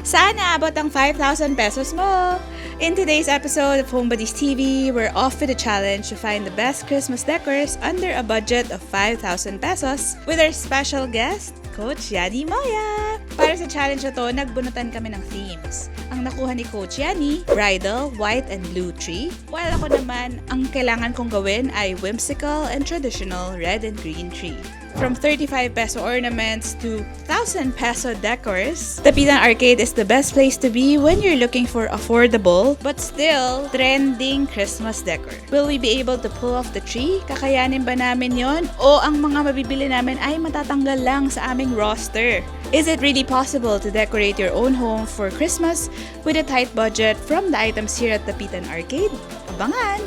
Saan naabot ang 5,000 pesos mo? In today's episode of Homebodies TV, we're off with a challenge to find the best Christmas decors under a budget of 5,000 pesos with our special guest, Coach Yani Moya. Para sa challenge na to, nagbunutan kami ng themes. Ang nakuha ni Coach Yani, bridal, white and blue tree. While ako naman, ang kailangan kong gawin ay whimsical and traditional red and green tree. From 35 peso ornaments to 1,000 peso decors, Dapitan Arcade is the best place to be when you're looking for affordable but still trending Christmas decor. Will we be able to pull off the tree? Kakayanin ba namin yon? O ang mga mabibili namin ay matatanggal lang sa aming roster? Is it really possible to decorate your own home for Christmas with a tight budget from the items here at Dapitan Arcade? Abangan!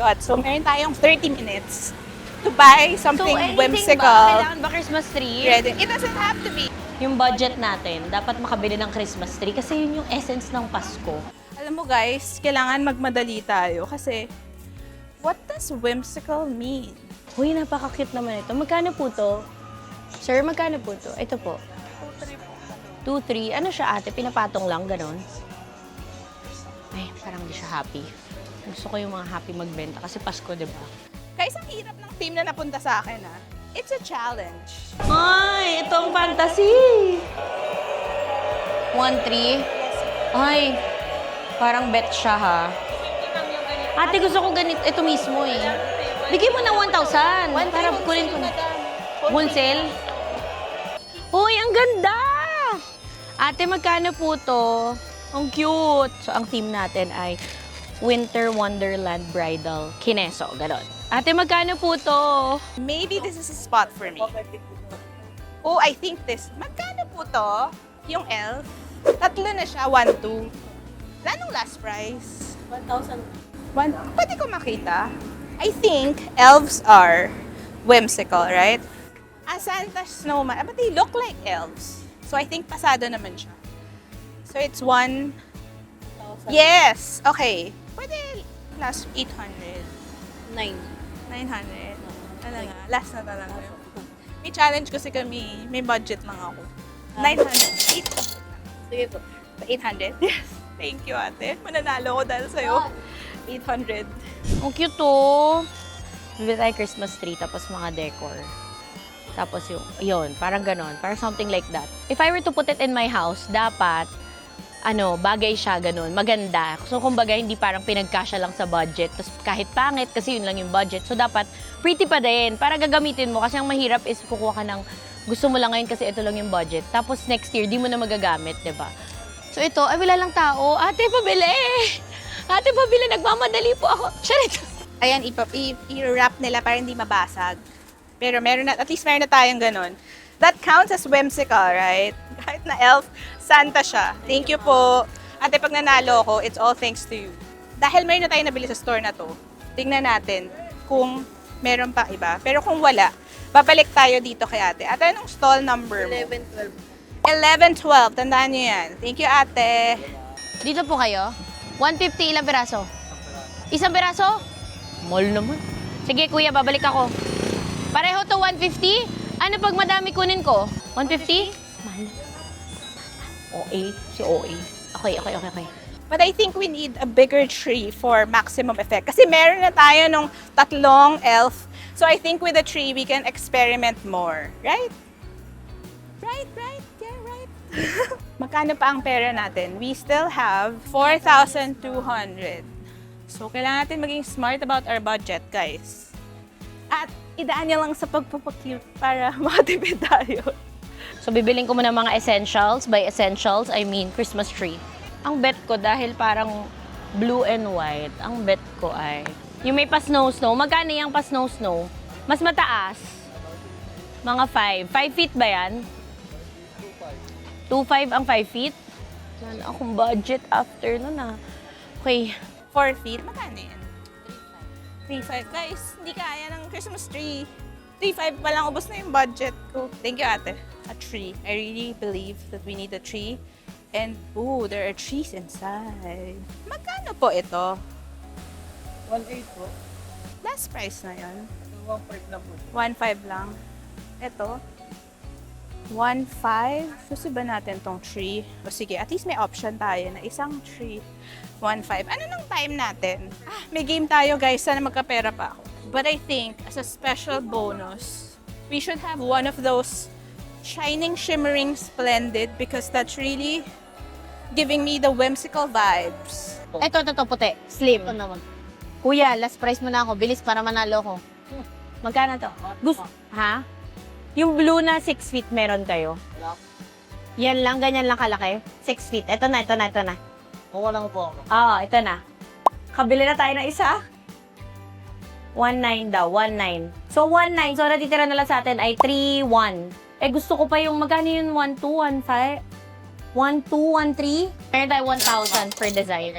God, so meron tayong 30 minutes to buy something whimsical. Kailangan ba Christmas tree? Ready. It doesn't have to be. Yung budget natin, dapat makabili ng Christmas tree kasi yun yung essence ng Pasko. Alam mo guys, kailangan magmadali tayo kasi what does whimsical mean? Uy, napaka-cute naman ito. Magkano po to? Sir, magkano po to? Ito po. 2-3. Ano siya ate? Pinapatong lang, ganon? Ay, parang di siya happy. Gusto ko yung mga happy magbenta kasi Pasko, di ba? Guys, ang hirap ng team na napunta sa akin ha. It's a challenge. Ay, itong fantasy! 1-3? Ay, parang bet siya ha. Ate, gusto ko ganito. Ito mismo eh. Bigay mo ng 1,000 para kunin ko na. Wholesale? Uy, ang ganda! Ate, magkano po to? Ang cute! So, ang theme natin ay Winter Wonderland Bridal Kineso. Ganon. Ate, magkano po to? Maybe this is a spot for me. Oh, I think this. Magkano po to? Yung elf? Tatlo na siya, 1-2. Anong last price? 1,000. Pwede ko makita. I think elves are whimsical, right? Santa snowman. But they look like elves. So I think pasado naman siya. So it's 1. Yes! Okay. Pwede last 800. 900. Talaga. Last na talaga. May challenge kasi kami. May budget lang ako. 900. 800. Sige po. 800? Yes. Thank you, ate. Mananalo ko dahil sa'yo. 800. Ang cute to. Bibili tayo Christmas tree, tapos mga decor. Tapos yun, parang ganon. Parang something like that. If I were to put it in my house, dapat, bagay siya ganon. Maganda. So, kumbaga, hindi parang pinagkasya lang sa budget. Tapos kahit pangit, kasi yun lang yung budget. So, dapat pretty pa din. Para gagamitin mo. Kasi ang mahirap is kukuha ka ng gusto mo lang ngayon kasi ito lang yung budget. Tapos next year, di mo na magagamit, diba? So, ito, ay wala lang tao. Ate, pabili! Ate, pabili! Nagmamadali po ako. Charit! Ayan, i-wrap nila para hindi mabasag. Pero at least meron na tayong ganun. That counts as whimsical, right? Kahit na elf, Santa siya. Thank you po. Ate, pag nanalo ko, it's all thanks to you. Dahil meron na tayong nabili sa store na to, tingnan natin kung meron pa iba. Pero kung wala, babalik tayo dito kay ate. Ate, anong stall number mo? 1112. Tandaan niyo yan. Thank you, ate. Dito po kayo. 150 ilang piraso? Isang piraso? Mall naman. Sige, kuya, babalik ako. Pareho to 150? Ano pag madami kunin ko? 150? Mahal. OA. Si OA. Okay. But I think we need a bigger tree for maximum effect. Kasi meron na tayo nung tatlong elf. So I think with a tree, we can experiment more. Right? Right. Yeah, right. Magkano pa ang pera natin? We still have 4,200. So kailangan natin maging smart about our budget, guys. At idaan niya lang sa pagpapakute para makatipid tayo. So, bibiling ko muna mga essentials. By essentials, I mean Christmas tree. Ang bet ko, dahil parang blue and white, ang bet ko ay yung may pa-snow-snow. Magkano yung pa-snow-snow? Mas mataas. Mga 5. 5 feet ba yan? 2.5 ang 5 feet? Wala akong budget after nun ah. Okay. 4 feet, magkano yan? 3.5. Guys, hindi kaya ng Christmas tree. 3.5 pa lang, ubos na yung budget ko. Thank you, ate. A tree. I really believe that we need a tree. And, ooh, there are trees inside. Magkano po ito? 1.8 po. Last price na yan. 1.5 lang po. 1.5 lang. Ito. 1.5. Gusto ba natin tong tree? O sige, at least may option tayo na isang tree. 1.5. Ano nang time natin? May game tayo guys. Sana magkapera pa ako. But I think, as a special bonus, we should have one of those shining, shimmering, splendid because that's really giving me the whimsical vibes. Ito, puti. Slim. Ito naman. Kuya, last price mo na ako. Bilis para manalo ko. Magkano to? Gusto. Ha? Yung blue na 6 feet meron kayo? Yan lang, ganyan lang kalaki? 6 feet. Ito na. Kuha lang po ako. Oo, ito na. Kabili na tayo ng isa. 1.9 daw, 1.9. So, 1.9. So, natitira na lang sa atin ay 3.1. Eh, gusto ko pa yung magkano yun? 1.2, 1.5? 1.2, 1.3? Meron tayo 1,000 per design.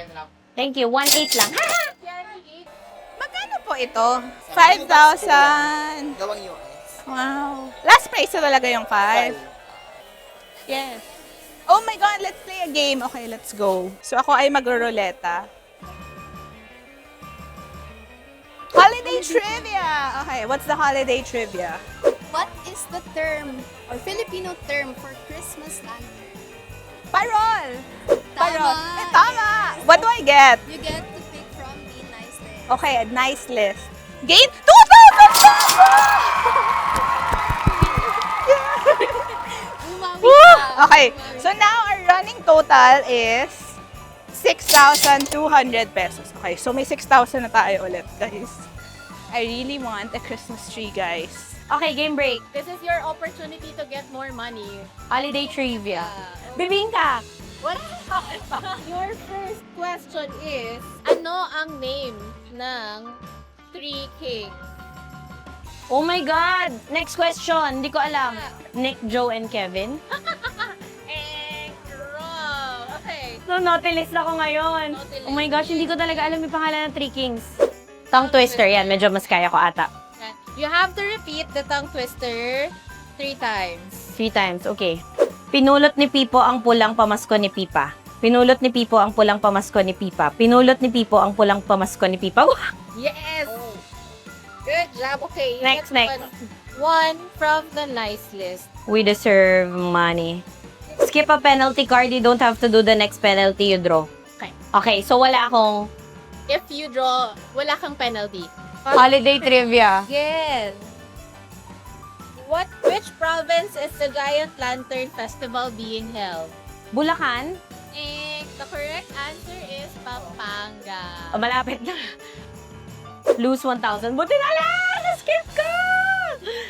Thank you. 1.8 lang. Magkano po ito? 5,000. Gawang US. Wow. Last price na talaga yung 5. Yes. Oh my God, let's play a game. Okay, let's go. So ako ay magro-ruleta. Holiday trivia! Okay, what's the holiday trivia? What is the term or Filipino term for Christmas lantern? Parol! Parol. Tama. Tama! What do I get? You get to pick from the nice list. Okay, a nice list. Gain 2,000 pesos! Umami Woo! ka. Okay, so now our running total is 6,200 pesos. Okay, so may 6,000 na tayo ulit, guys. I really want a Christmas tree, guys. Okay, game break. This is your opportunity to get more money. Holiday trivia. Bibingka! What? Your first question is, ano ang name ng Three Kings? Oh my God! Next question. Hindi ko alam. Nick, Joe, and Kevin? Wrong. Okay. So, Nautilus ako ngayon. Nautilus. Oh my gosh, hindi ko talaga alam yung pangalan ng Three Kings. Tongue twister, yan. Medyo mas kaya ko ata. You have to repeat the tongue twister 3 times. 3 times, okay. Pinulot ni Pipo ang pulang pamasko ni Pipa. Pinulot ni Pipo ang pulang pamasko ni Pipa. Pinulot ni Pipo ang pulang pamasko ni Pipa. Wah! Yes! Good job. Okay. Next. One from the nice list. We deserve money. Skip a penalty card. You don't have to do the next penalty you draw. Okay. Okay, so wala akong If you draw, wala kang penalty. holiday trivia. Yes. Which province is the Giant Lantern Festival being held? Bulacan? The correct answer is Pampanga. Oh, malapit na. Lose 1,000. Buti na lang! Na-skip ko!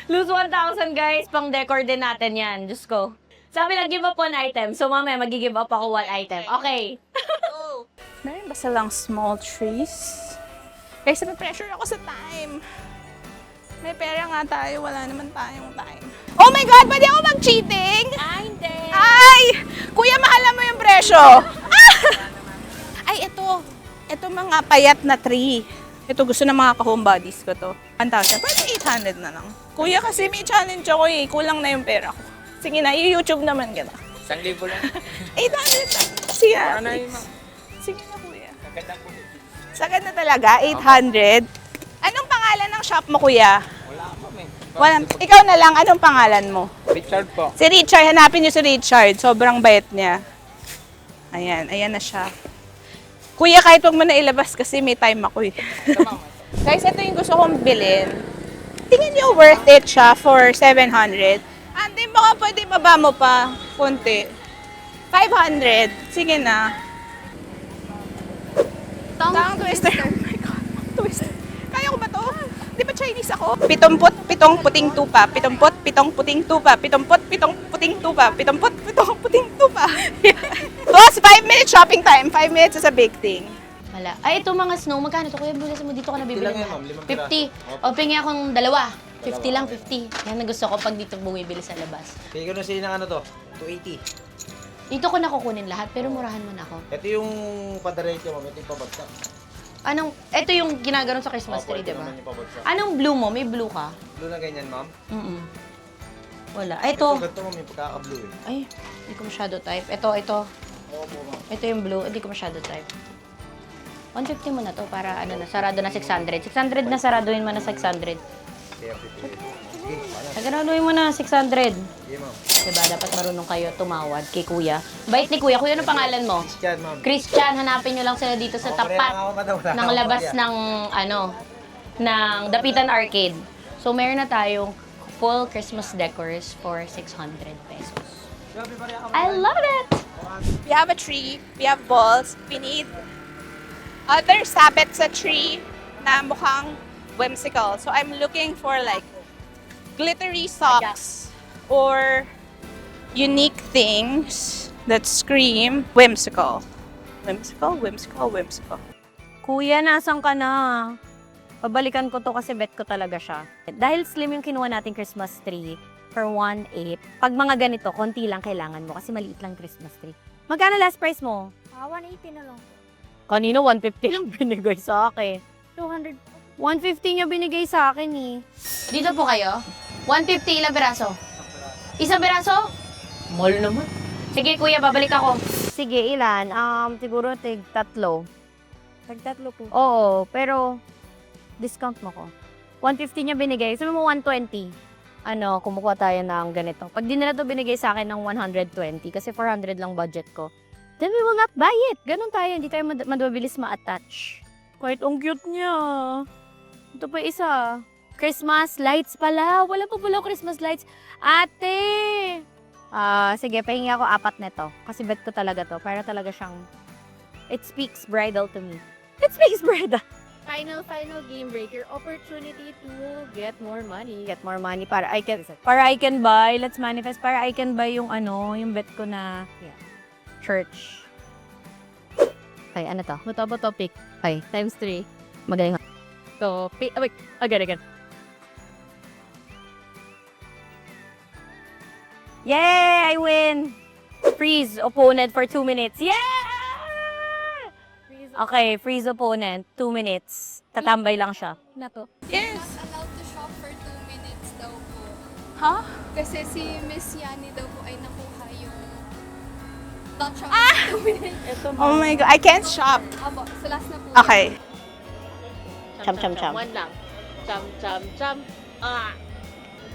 Lose 1,000, guys. Pang decor din natin yan. Diyos ko. Sabi lang, give up one item. So, mamaya, mag-give up ako one item. Okay. Meron ba silang small trees? Guys, pressure ako sa time. May pera nga tayo, wala naman tayong time. Oh my God, pwede ako mag-cheating? Hindi. Ay! Kuya, mahala mo yung presyo. Ah! Ay, ito. Ito mga payat na tree. Ito gusto ng mga ka-homebodies ko to. 1,000. Pwede 800 na lang. Kuya, kasi may challenge ako eh. Kulang na yung pera ko. Sige na, i-YouTube naman kita. 1,000 lang. 800 na. Sige, Ano yung sige na, kuya. maganda po? Sagad na talaga, 800. Anong pangalan ng shop mo, kuya? Wala po, eh. Walang, ikaw na lang, anong pangalan mo? Richard po. Si Richard, hanapin niyo si Richard. Sobrang bait niya. Ayan, ayan na siya. Kuya, kahit huwag mo na ilabas kasi may time ako eh. Guys, ito yung gusto kong bilhin. Tingin niyo worth it siya for 700. Ate, baka pwede baba mo pa. Kunti. 500. Sige na. Tongue twister. Oh my God. Twister. Kaya ko ba to? Di ba Chinese ako? 77 puting tupa. 77 puting tupa. 77 puting tupa. 77 puting tupa. Boss, 5 minutes shopping time. 5 minutes is a big thing. Wala. Ay, ito mga snow. Magkano to? Kuya, bukas mo dito ka nabibili. lang yan, ma'am. 5 50. O, pingi akong dalawa. 50 lang, 50. Yan ang gusto ko pag dito bumibili sa labas. Kaya ko na sila ng ano to, 280. Dito ko na kukunin lahat, pero murahan mo na ako. Ito yung padaretso, ma'am. Ito yung pabagsak. Ito yung ginaganon sa Christmas tree, Ito di ba? naman yung pabagsak. Anong blue mo? May blue ka? Blue na ganyan, ma'am. Wala. Ay, ito. Ganito, ma'am, yung pagkaka-blue eh. Ay, hindi ko masyado type. Ito. Oo po, ma'am. Ito yung blue. Hindi ko masyado type. 150 mo na to para ano na, sarado na 600. 600 na saraduhin mo na 600. Kaya 50. Sige, paano? Naganaluin mo na 600. Sige, ma'am. Diba, dapat marunong kayo tumawad kay kuya. Bait ni kuya. Kuya, ano pangalan mo? Christian, ma'am. Christian, hanapin nyo lang sila dito sa tapat ng labas ng, ng Dapitan Arcade. So, meron na tayong full Christmas decors for 600 pesos. I love it! We have a tree, we have balls, we need other sabit sa tree na mukhang whimsical. So I'm looking for like glittery socks or unique things that scream whimsical. Whimsical, whimsical, whimsical. Kuya, nasan ka na? Pabalikan ko to kasi bet ko talaga siya. Dahil slim yung kinuha nating Christmas tree for 1.8. Pag mga ganito, konti lang kailangan mo kasi maliit lang Christmas tree. Magkano last price mo? 180 na lang. Kanino 150 lang binigay sa akin. 200. 150 niya binigay sa akin eh. Dito po kayo? 150 ilang peraso? Isang peraso? Mahal naman. Sige kuya, babalik ako. Sige, ilan? Siguro tatlo. Tagtatlo po. Oo, pero discount mo ko. 150 niya binigay. Sabi mo 120. Kumukuha tayo ng ganito. Pag di nila to binigay sa akin ng 120 kasi 400 lang budget ko, then we will not buy it. Ganon tayo. Hindi tayo madabilis ma-attach. Kahit ang cute niya. Ito pa isa. Christmas lights pala. Wala pa pala Christmas lights. Ate! Sige, pahingi ako 4 nito. Kasi bet ko talaga to. Para talaga siyang, it speaks bridal to me. It speaks bridal. Final game break. Your opportunity to get more money. Get more money para I can buy, let's manifest, para I can buy yung yung bet ko na church. Okay, ano to? Mataba topic. Okay, times 3. Magaling. Topic. Wait. Again. Yay! I win! Freeze opponent for 2 minutes. Yeah! Okay, freeze opponent. 2 minutes. Tatambay lang siya. Na to. Yes! Allowed to shop for 2 minutes daw po. Huh? Kasi si Miss Yani daw po ay nakuha yung not shop for 2 minutes. Oh my God, I can't shop. Abo, so last na po. Okay. Cham. One lang. Cham.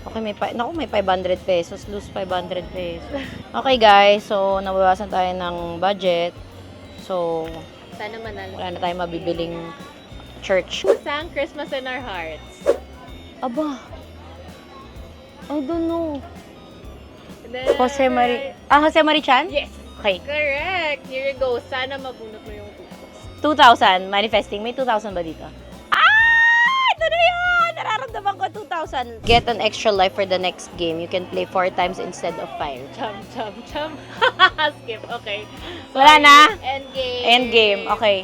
Okay, may 500 pesos. Lose 500 pesos. Okay, guys. So, nabawasan tayo ng budget. So, Sana manalo. wala na tayong mabibiling church. Who sang Christmas in Our Hearts? Aba. I don't know. Then, Jose Marie Chan? Yes. Okay. Correct. Here you go. Sana mabunot mo yung 2,000. Manifesting. May 2,000 ba dito? Ito na yun! Nararamdaman ko 2,000. Get an extra life for the next game. You can play 4 times instead of 5. Cham. Skip. Okay. Wala na? Endgame. Okay.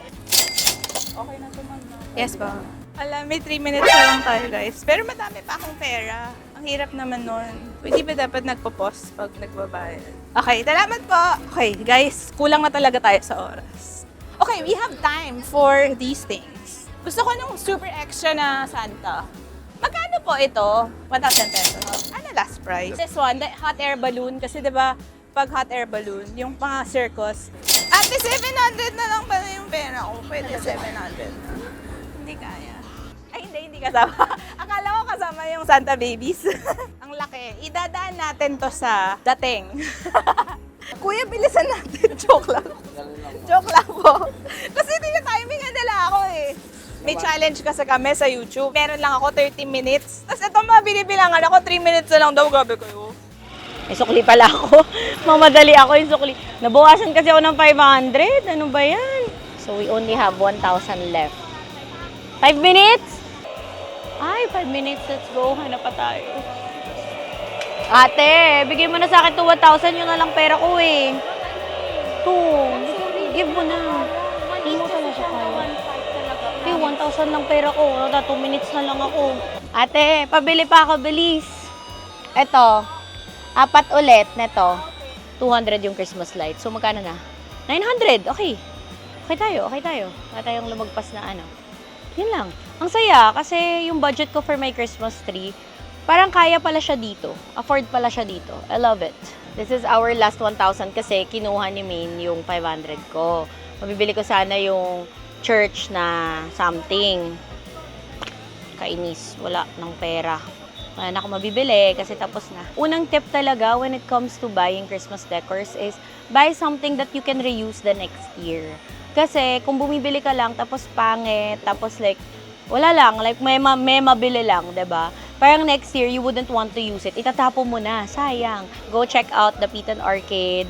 Yes ba? Alam, may 3 minutes na lang tayo guys. Pero madami pa akong pera. Ang hirap naman nun. Hindi ba dapat nagpo-pause pag nagbabayad? Okay, salamat po. Okay, guys, kulang na talaga tayo sa oras. Okay, we have time for these things. Gusto ko nung super extra na Santa. Magkano po ito? 1,000 pesos. Ano last price? This one, the hot air balloon. Kasi diba, pag hot air balloon, yung mga circus, ate, 700 na lang pala yung pera ko. Pwede 700. Hindi kaya. Ay, hindi kasama. Akala ko kasama yung Santa Babies. Ang laki. Idadaan natin to sa dating. Kuya, bilisan natin. Joke lang. Joke lang po. Kasi hindi na timing nila ako eh. May challenge kasi kami sa YouTube. Meron lang ako 30 minutes. Tapos ito mga binibilangan ako, 3 minutes na lang daw. Gabi kayo. May sukli pala ako. Mamadali ako yung sukli. Nabawasan kasi ako ng 500. Ano ba yan? So, we only have 1,000 left. 5 minutes? Ay, 5 minutes. Let's go. Hanap pa tayo. Ate, bigay mo na sa akin to 1,000. Yun na lang pera ko eh. 2. Give mo na. Hindi mo talaga kaya. 1,000 lang pera ko. 2 minutes na lang ako. Ate, pabili pa ako. Bilis. Eto. 4 ulit neto. 200 yung Christmas light. So, magkano na? 900. Okay. Okay tayo. Wala tayong lumagpas na ano. Yun lang. Ang saya kasi yung budget ko for my Christmas tree, parang kaya pala siya dito. Afford pala siya dito. I love it. This is our last 1,000 kasi kinuha ni Maine yung 500 ko. Mabibili ko sana yung church na something. Kainis. Wala ng pera. wala na akong mabibili kasi tapos na. Unang tip talaga when it comes to buying Christmas decors is buy something that you can reuse the next year. Kasi kung bumibili ka lang tapos pangit, tapos like wala lang, like may mabili lang, 'di ba? Parang next year you wouldn't want to use it. Itatapon mo na, sayang. Go check out the Pitan Arcade.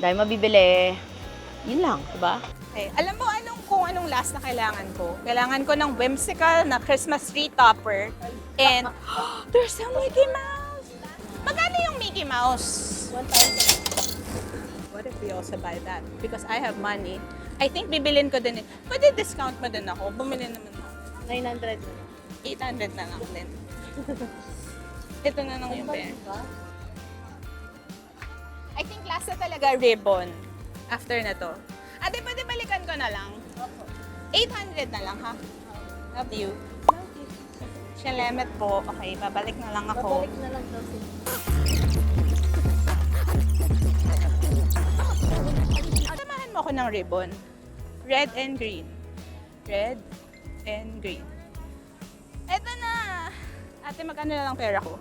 Dahil mabibili. Yun lang, 'di ba? Okay. Alam mo kung anong last na kailangan ko? Kailangan ko ng whimsical na Christmas tree topper. And there's a Mickey Mouse! Magkano yung Mickey Mouse? 1,000. What if we also buy that? Because I have money. I think bibilin ko din. Pwede discount mo din ako. Bumili naman ako. 900. 800 na lang din. Ito na lang yung pera. I think last na talaga ribbon. After na to. Ate, pwede balikan ko na lang. 800 na lang, ha? Love you. Salamat po. Okay, babalik na lang ako. Babalik na lang daw sila. Samahan mo ako ng ribbon. Red and green. Red and green. Eto na! Ate, magkano na lang pera ko?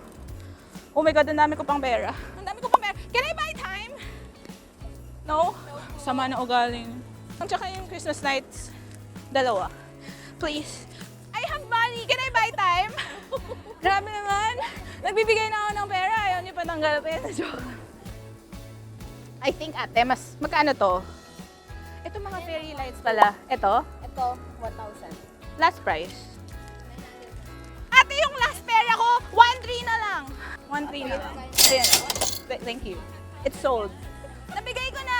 Oh my God, ang dami ko pang pera. Ang dami ko pang pera. Can I buy time? No? Sama na ugali. Ang tsaka yung Christmas nights, dalawa. Please. I have money. Can I buy time? Grabe naman. Nagbibigay na ako ng pera. Ayaw niyo pa tanggapin. Joke. I think ate, magkano to? Ito mga fairy lights pala. Ito? Ito, 1,000. Last price. Ate, yung last pera ko, 1,300 na lang. 1,300 na lang. Ayan. Thank you. It's sold. Nabigay ko na.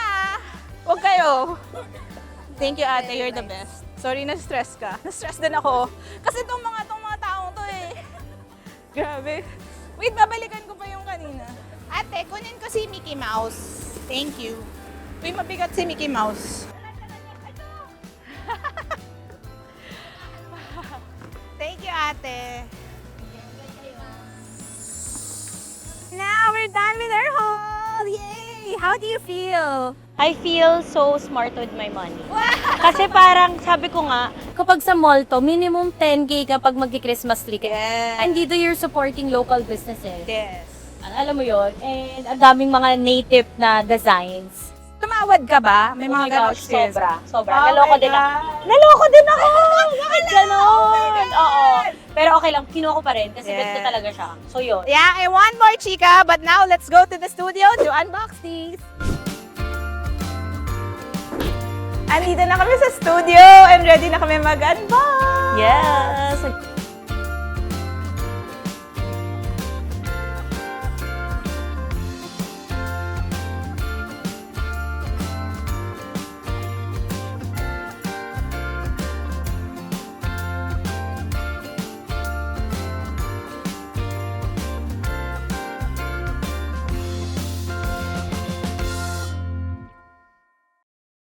Huwag kayo. Thank you, ate. You're the best. Sorry, na-stress ka. Na-stress din ako. Kasi itong mga taong to eh. Grabe. Wait, babalikan ko pa yung kanina. Ate, kunin ko si Mickey Mouse. Thank you. Uy, mabigat si Mickey Mouse. Thank you, ate. Now we're done with our haul! Yay! How do you feel? I feel so smart with my money. Kasi parang, sabi ko nga, kapag sa mall to, minimum 10K kapag magki-Christmas tree ka. Yes. And dito you're supporting local businesses. Yes. Alam mo yon. And ang daming mga native na designs. Tumawad ka ba? May mga ganong experience. Sobra. Oh Naloko my din ako. God. Naloko din ako! Bakit ganon? Oh my God. Oo. Pero okay lang, kinuha ko pa rin kasi bet ko Yes. talaga siya. So yun. Yeah, I want more, chika. But now, let's go to the studio to unbox these. Andito na kami sa studio and ready na kami mag-unbox. Yes!